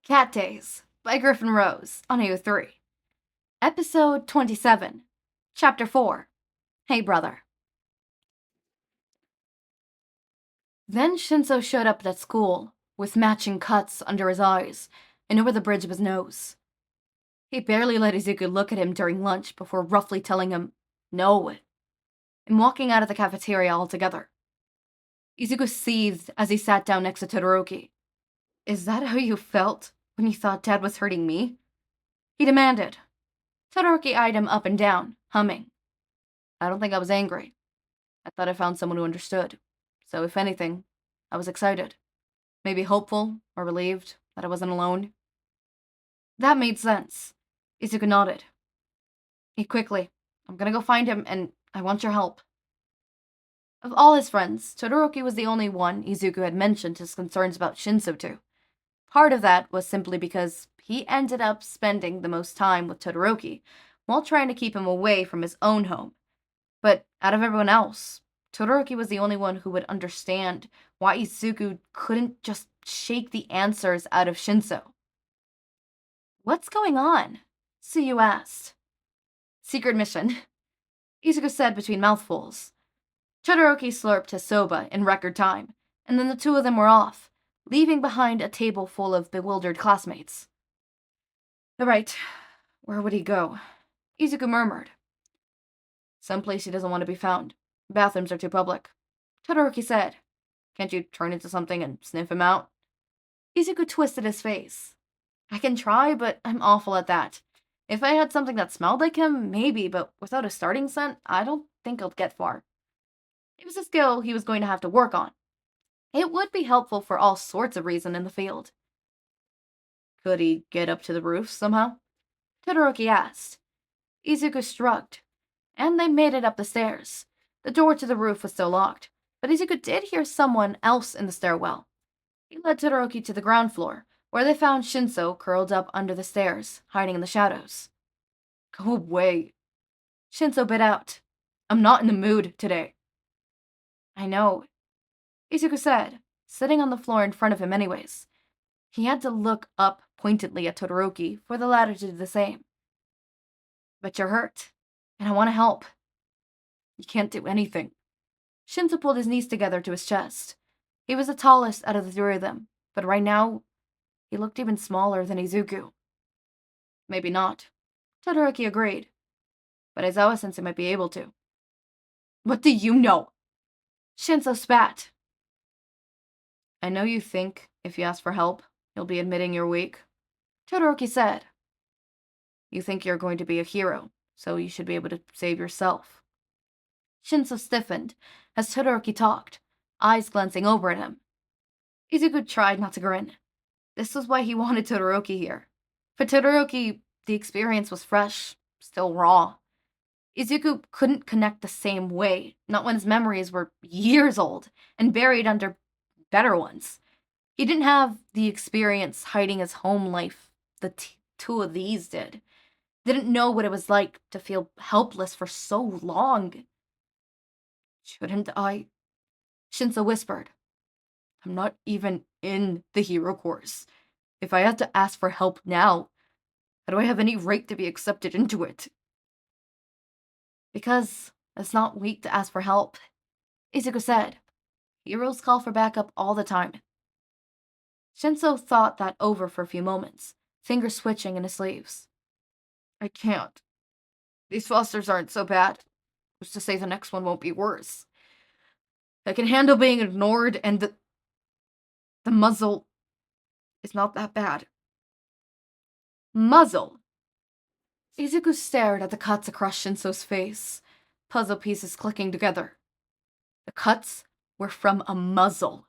Cat Days by Griffin Rose on AO3. Episode 27, Chapter 4. Hey Brother. Then Shinso showed up at school, with matching cuts under his eyes and over the bridge of his nose. He barely let Izuku look at him during lunch before roughly telling him, no, and walking out of the cafeteria altogether. Izuku seethed as he sat down next to Todoroki. Is that how you felt when you thought Dad was hurting me? He demanded. Todoroki eyed him up and down, humming. I don't think I was angry. I thought I found someone who understood. So if anything, I was excited. Maybe hopeful or relieved that I wasn't alone. That made sense. Izuku nodded. Quickly, I'm gonna go find him and I want your help. Of all his friends, Todoroki was the only one Izuku had mentioned his concerns about Shinso to. Part of that was simply because he ended up spending the most time with Todoroki while trying to keep him away from his own home. But out of everyone else, Todoroki was the only one who would understand why Izuku couldn't just shake the answers out of Shinso. What's going on? Suyu asked. Secret mission, Izuku said between mouthfuls. Todoroki slurped his soba in record time, and then the two of them were off, leaving behind a table full of bewildered classmates. Right, where would he go? Izuku murmured. Someplace he doesn't want to be found. Bathrooms are too public. Todoroki said. Can't you turn into something and sniff him out? Izuku twisted his face. I can try, but I'm awful at that. If I had something that smelled like him, maybe, but without a starting scent, I don't think I'll get far. It was a skill he was going to have to work on. It would be helpful for all sorts of reasons in the field. Could he get up to the roof somehow? Todoroki asked. Izuku shrugged, and they made it up the stairs. The door to the roof was still locked, but Izuku did hear someone else in the stairwell. He led Todoroki to the ground floor, where they found Shinso curled up under the stairs, hiding in the shadows. Go away. Shinso bit out. I'm not in the mood today. I know, Izuku said, sitting on the floor in front of him anyways. He had to look up pointedly at Todoroki for the latter to do the same. But you're hurt, and I want to help. You can't do anything. Shinso pulled his knees together to his chest. He was the tallest out of the three of them, but right now, he looked even smaller than Izuku. Maybe not. Todoroki agreed. But Aizawa-sensei might be able to. What do you know? Shinso spat. I know you think, if you ask for help, you'll be admitting you're weak. Todoroki said. You think you're going to be a hero, so you should be able to save yourself. Shinso stiffened as Todoroki talked, eyes glancing over at him. Izuku tried not to grin. This was why he wanted Todoroki here. For Todoroki, the experience was fresh, still raw. Izuku couldn't connect the same way, not when his memories were years old and buried under better ones. He didn't have the experience hiding his home life the two of these did. Didn't know what it was like to feel helpless for so long. Shouldn't I? Shinso whispered. I'm not even in the hero course. If I had to ask for help now, how do I have any right to be accepted into it? Because it's not weak to ask for help, Izuku said. Heroes call for backup all the time. Shinso thought that over for a few moments, fingers switching in his sleeves. I can't. These fosters aren't so bad. Who's to say the next one won't be worse? I can handle being ignored, and the muzzle is not that bad. Muzzle? Izuku stared at the cuts across Shinso's face, puzzle pieces clicking together. The cuts were from a muzzle.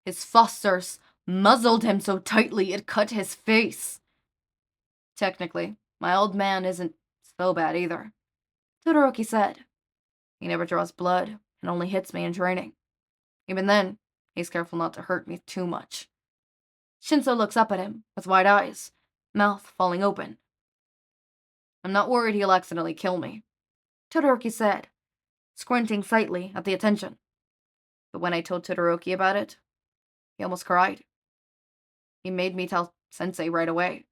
His fosters muzzled him so tightly it cut his face. Technically, my old man isn't so bad either, Todoroki said. He never draws blood and only hits me in training. Even then, he's careful not to hurt me too much. Shinso looks up at him with wide eyes, mouth falling open. I'm not worried he'll accidentally kill me, Todoroki said, squinting slightly at the attention. But when I told Todoroki about it, he almost cried. He made me tell Sensei right away,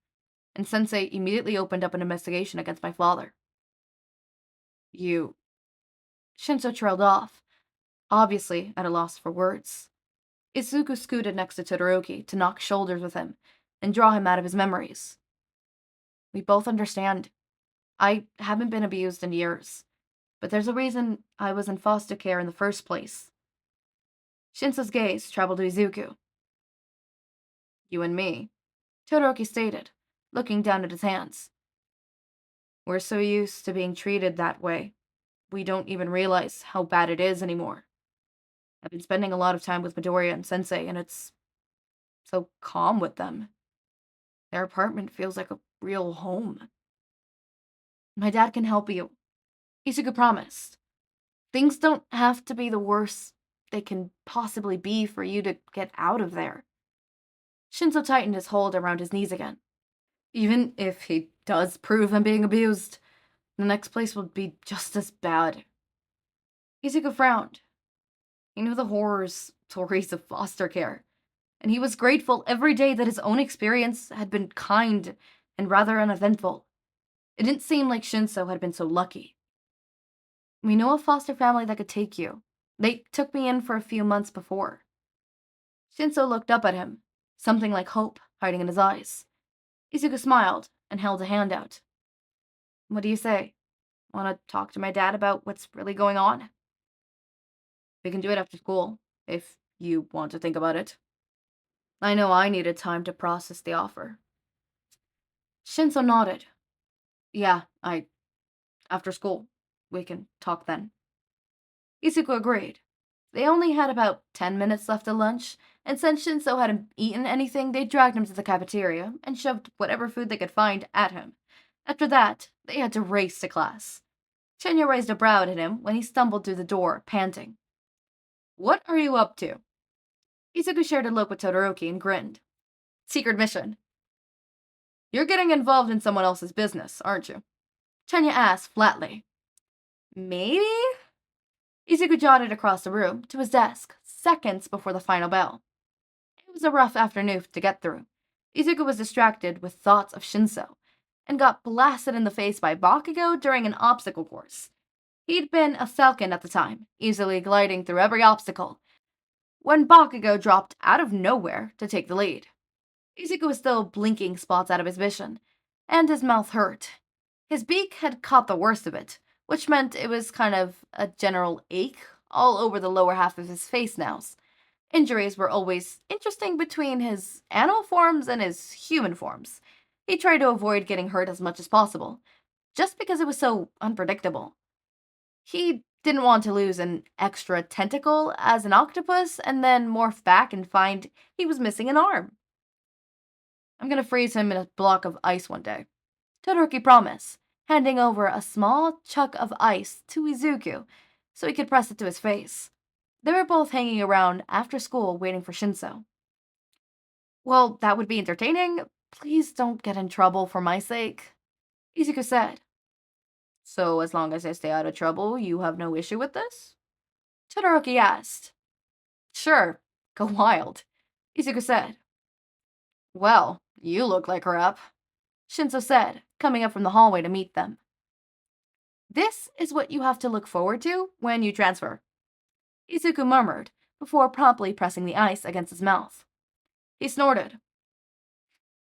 and Sensei immediately opened up an investigation against my father. You... Shinso trailed off, obviously at a loss for words. Izuku scooted next to Todoroki to knock shoulders with him and draw him out of his memories. We both understand. I haven't been abused in years, but there's a reason I was in foster care in the first place. Shinso's gaze traveled to Izuku. You and me, Todoroki stated, looking down at his hands. We're so used to being treated that way, we don't even realize how bad it is anymore. I've been spending a lot of time with Midoriya and Sensei, and it's so calm with them. Their apartment feels like a real home. My dad can help you, Izuku promised. Things don't have to be the worst they can possibly be for you to get out of there. Shinso tightened his hold around his knees again. Even if he does prove I'm being abused, the next place will be just as bad. Izuku frowned. He knew the stories of foster care, and he was grateful every day that his own experience had been kind and rather uneventful. It didn't seem like Shinso had been so lucky. We know a foster family that could take you. They took me in for a few months before. Shinso looked up at him, something like hope hiding in his eyes. Izuku smiled and held a hand out. What do you say? Want to talk to my dad about what's really going on? We can do it after school, if you want to think about it. I know I needed time to process the offer. Shinso nodded. Yeah, after school. We can talk then. Izuku agreed. They only had about 10 minutes left of lunch, and since Shinso hadn't eaten anything, they dragged him to the cafeteria and shoved whatever food they could find at him. After that, they had to race to class. Chenya raised a brow at him when he stumbled through the door, panting. What are you up to? Izuku shared a look with Todoroki and grinned. Secret mission. You're getting involved in someone else's business, aren't you? Chenya asked flatly. Maybe? Izuku jotted across the room to his desk, seconds before the final bell. It was a rough afternoon to get through. Izuku was distracted with thoughts of Shinso, and got blasted in the face by Bakugo during an obstacle course. He'd been a falcon at the time, easily gliding through every obstacle, when Bakugo dropped out of nowhere to take the lead. Izuku was still blinking spots out of his vision, and his mouth hurt. His beak had caught the worst of it, which meant it was kind of a general ache all over the lower half of his face now. Injuries were always interesting between his animal forms and his human forms. He tried to avoid getting hurt as much as possible, just because it was so unpredictable. He didn't want to lose an extra tentacle as an octopus and then morph back and find he was missing an arm. I'm gonna freeze him in a block of ice one day, Todoroki promised, handing over a small chunk of ice to Izuku so he could press it to his face. They were both hanging around after school waiting for Shinso. Well, that would be entertaining. Please don't get in trouble for my sake, Izuku said. So as long as I stay out of trouble, you have no issue with this? Todoroki asked. Sure, go wild, Izuku said. Well, you look like crap, Shinso said, coming up from the hallway to meet them. This is what you have to look forward to when you transfer, Izuku murmured, before promptly pressing the ice against his mouth. He snorted.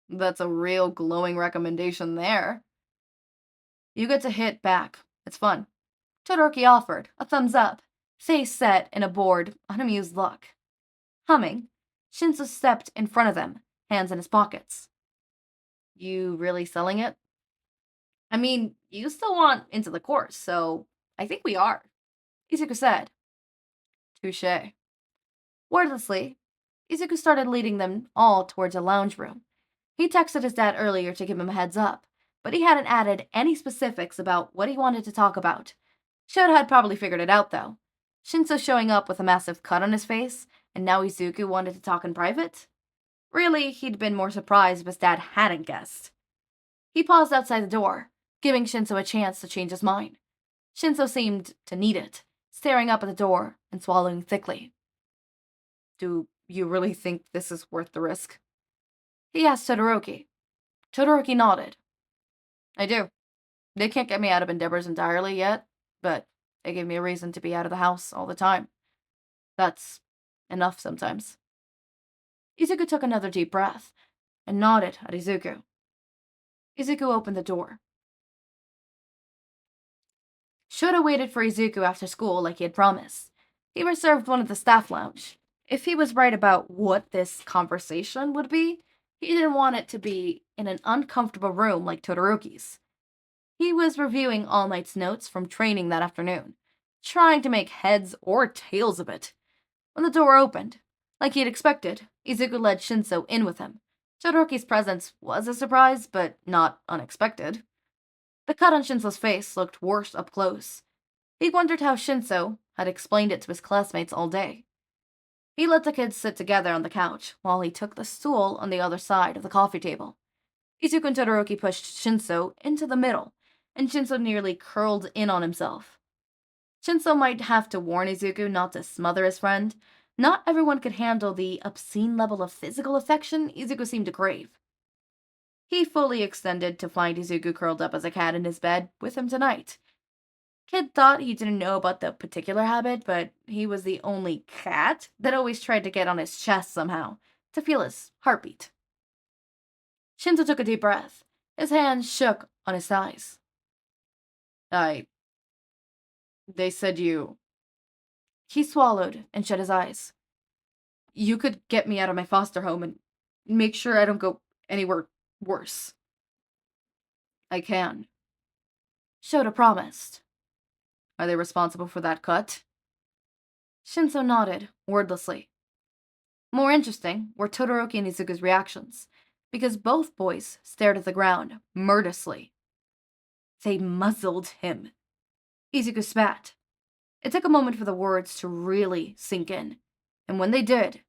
That's a real glowing recommendation there. You get to hit back. It's fun. Todoroki offered, a thumbs up, face set in a bored, unamused look. Humming, Shinso stepped in front of them, hands in his pockets. You really selling it? I mean, you still want into the course, so I think we are, Izuku said. Touché. Wordlessly, Izuku started leading them all towards a lounge room. He texted his dad earlier to give him a heads up, but he hadn't added any specifics about what he wanted to talk about. Shouta had probably figured it out, though. Shinso showing up with a massive cut on his face, and now Izuku wanted to talk in private? Really, he'd been more surprised if his dad hadn't guessed. He paused outside the door, giving Shinso a chance to change his mind. Shinso seemed to need it, staring up at the door and swallowing thickly. Do you really think this is worth the risk? He asked Todoroki. Todoroki nodded. I do. They can't get me out of endeavors entirely yet, but they give me a reason to be out of the house all the time. That's enough sometimes. Izuku took another deep breath and nodded at Izuku. Izuku opened the door. Shouta waited for Izuku after school like he had promised. He reserved one at the staff lounge. If he was right about what this conversation would be, he didn't want it to be in an uncomfortable room like Todoroki's. He was reviewing All Might's notes from training that afternoon, trying to make heads or tails of it. When the door opened, like he had expected, Izuku led Shinso in with him. Todoroki's presence was a surprise, but not unexpected. The cut on Shinso's face looked worse up close. He wondered how Shinso had explained it to his classmates all day. He let the kids sit together on the couch while he took the stool on the other side of the coffee table. Izuku and Todoroki pushed Shinso into the middle, and Shinso nearly curled in on himself. Shinso might have to warn Izuku not to smother his friend. Not everyone could handle the obscene level of physical affection Izuku seemed to crave. He fully extended to find Izuku curled up as a cat in his bed with him tonight. Kid thought he didn't know about the particular habit, but he was the only cat that always tried to get on his chest somehow, to feel his heartbeat. Shinso took a deep breath. His hands shook on his thighs. They said you... He swallowed and shut his eyes. You could get me out of my foster home and make sure I don't go anywhere worse. I can. Shouta promised. Are they responsible for that cut? Shinso nodded, wordlessly. More interesting were Todoroki and Izuku's reactions, because both boys stared at the ground, murderously. They muzzled him. Izuku spat. It took a moment for the words to really sink in, and when they did,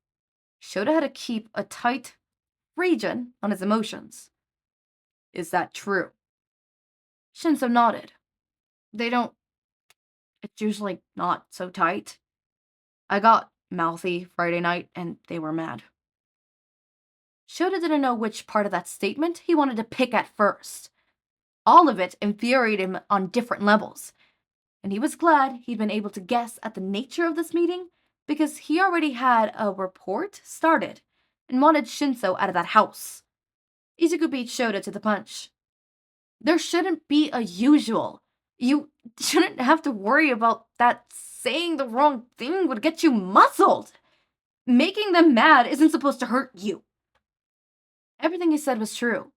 Shouta had to keep a tight region on his emotions. Is that true? Shinso nodded. They don't... It's usually not so tight. I got mouthy Friday night, and they were mad. Shouta didn't know which part of that statement he wanted to pick at first. All of it infuriated him on different levels, and he was glad he'd been able to guess at the nature of this meeting because he already had a report started and wanted Shinso out of that house. Izuku beat Shouta to the punch. There shouldn't be a usual. You shouldn't have to worry about that saying the wrong thing would get you muzzled. Making them mad isn't supposed to hurt you. Everything he said was true,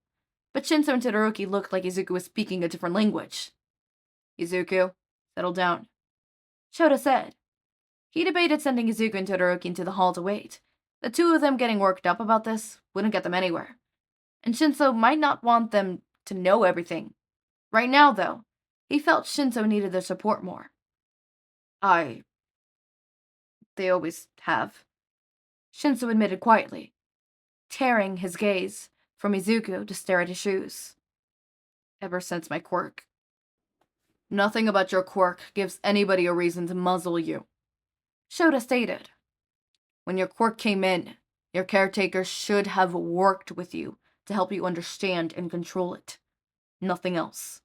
but Shinso and Todoroki looked like Izuku was speaking a different language. Izuku, settle down. Shouta said. He debated sending Izuku and Todoroki into the hall to wait. The two of them getting worked up about this wouldn't get them anywhere. And Shinso might not want them to know everything. Right now, though, he felt Shinso needed their support more. They always have. Shinso admitted quietly, tearing his gaze from Izuku to stare at his shoes. Ever since my quirk. Nothing about your quirk gives anybody a reason to muzzle you. Shouta stated. When your quirk came in, your caretaker should have worked with you to help you understand and control it. Nothing else.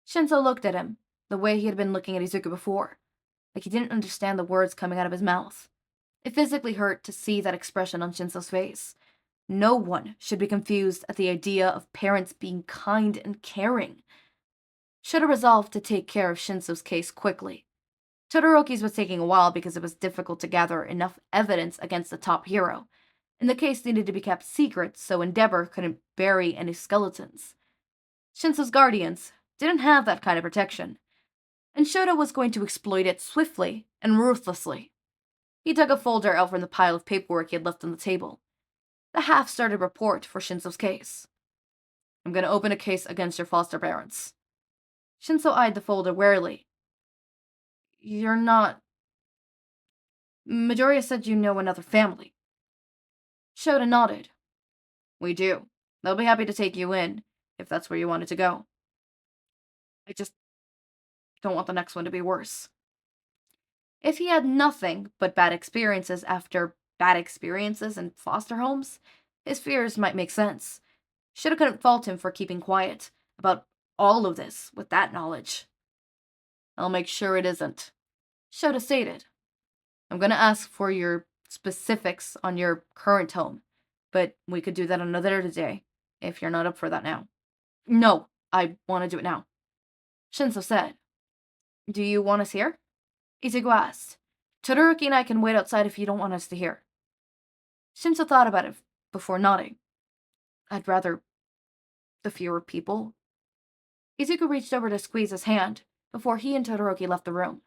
Shinso looked at him, the way he had been looking at Izuku before, like he didn't understand the words coming out of his mouth. It physically hurt to see that expression on Shinso's face. No one should be confused at the idea of parents being kind and caring. Shouta resolved to take care of Shinso's case quickly. Todoroki's was taking a while because it was difficult to gather enough evidence against the top hero, and the case needed to be kept secret so Endeavor couldn't bury any skeletons. Shinso's guardians didn't have that kind of protection, and Shouta was going to exploit it swiftly and ruthlessly. He dug a folder out from the pile of paperwork he had left on the table. The half-started report for Shinso's case. I'm going to open a case against your foster parents. Shinso eyed the folder warily. You're not... Midoriya said you know another family. Shouta nodded. We do. They'll be happy to take you in, if that's where you wanted to go. I just don't want the next one to be worse. If he had nothing but bad experiences after bad experiences in foster homes, His fears might make sense. Shouta couldn't fault him for keeping quiet about all of this with that knowledge. I'll make sure it isn't, Shouta stated. I'm gonna ask for your specifics on your current home, but we could do that another day, if you're not up for that now. No, I want to do it now, Shinso said. Do you want us here? Izuku asked. Todoroki and I can wait outside if you don't want us to hear. Shinso thought about it before nodding. I'd rather the fewer people. Izuku reached over to squeeze his hand before he and Todoroki left the room.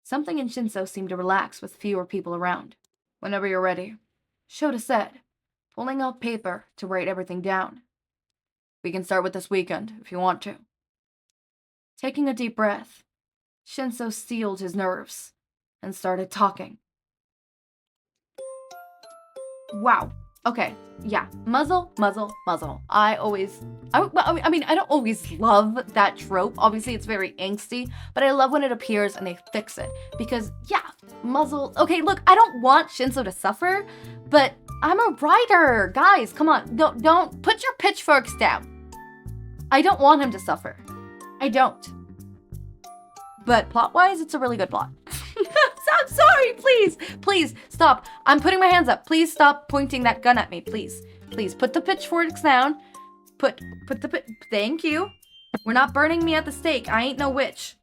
Something in Shinso seemed to relax with fewer people around. Whenever you're ready, Shouta said, pulling out paper to write everything down. We can start with this weekend, if you want to. Taking a deep breath, Shinso steeled his nerves and started talking. Wow. Okay. Yeah. Muzzle. I don't always love that trope. Obviously, it's very angsty, but I love when it appears and they fix it. Because, yeah, muzzle. Okay, look, I don't want Shinso to suffer, but I'm a writer. Guys, come on. Don't put your pitchforks down. I don't want him to suffer. I don't. But plot-wise, it's a really good plot. I'm sorry, please, stop. I'm putting my hands up. Please stop pointing that gun at me, please. Please, put the pitchforks down. Thank you. We're not burning me at the stake. I ain't no witch.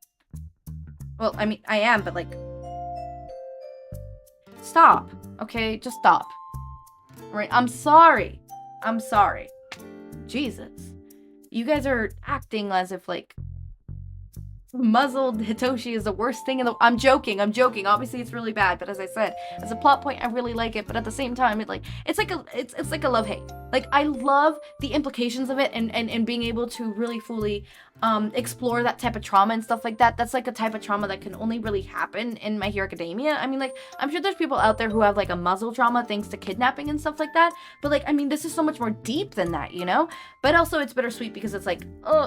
Well, I mean, I am, but like... Stop, okay? Just stop. Right, I'm sorry. Jesus. You guys are acting as if, like... Muzzled Hitoshi is the worst thing in the... I'm joking. Obviously, it's really bad, but as I said, as a plot point, I really like it. But at the same time, it's like a love-hate. Like, I love the implications of it and being able to really fully explore that type of trauma and stuff like that. That's like a type of trauma that can only really happen in My Hero Academia. I mean, like, I'm sure there's people out there who have like a muzzle trauma thanks to kidnapping and stuff like that. But like, I mean, this is so much more deep than that, you know? But also it's bittersweet because it's like,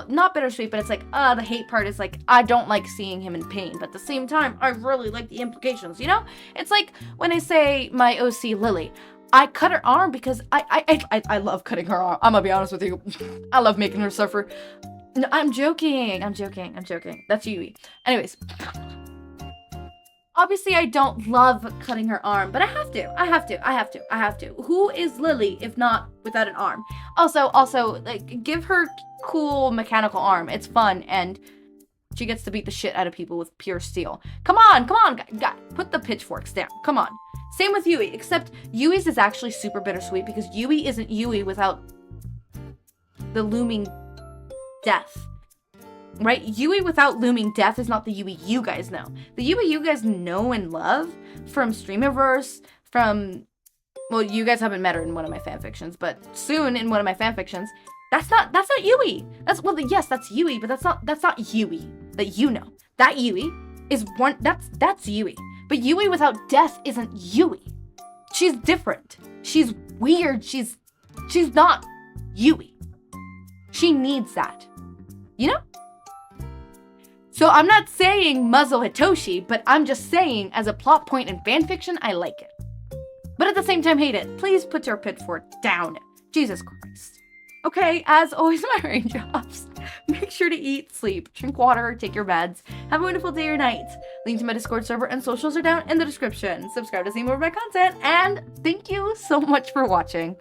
not bittersweet, but it's like, the hate part is like, I don't like seeing him in pain. But at the same time, I really like the implications, you know? It's like when I say my OC Lily, I cut her arm because I love cutting her arm. I'm gonna be honest with you. I love making her suffer. No, I'm joking. That's Yui. Anyways. Obviously, I don't love cutting her arm, but I have to. Who is Lily if not without an arm? Also, like, give her cool mechanical arm. It's fun, and she gets to beat the shit out of people with pure steel. Come on, put the pitchforks down. Come on. Same with Yui, except Yui's is actually super bittersweet because Yui isn't Yui without the looming death. Right? Yui without looming death is not the Yui you guys know. The Yui you guys know and love from Streamiverse, from... Well, you guys haven't met her in one of my fanfictions, but soon in one of my fanfictions, that's not Yui. Yes, that's Yui, but that's not Yui that you know. That Yui is one... That's Yui. But Yui without death isn't Yui. She's different. She's weird. She's not Yui. She needs that. You know? So I'm not saying muzzle Hitoshi, but I'm just saying as a plot point in fanfiction, I like it. But at the same time, hate it. Please put your pitchfork down. Jesus Christ. Okay, as always, my raindrops. Make sure to eat, sleep, drink water, take your meds. Have a wonderful day or night. Link to my Discord server and socials are down in the description. Subscribe to see more of my content, and thank you so much for watching.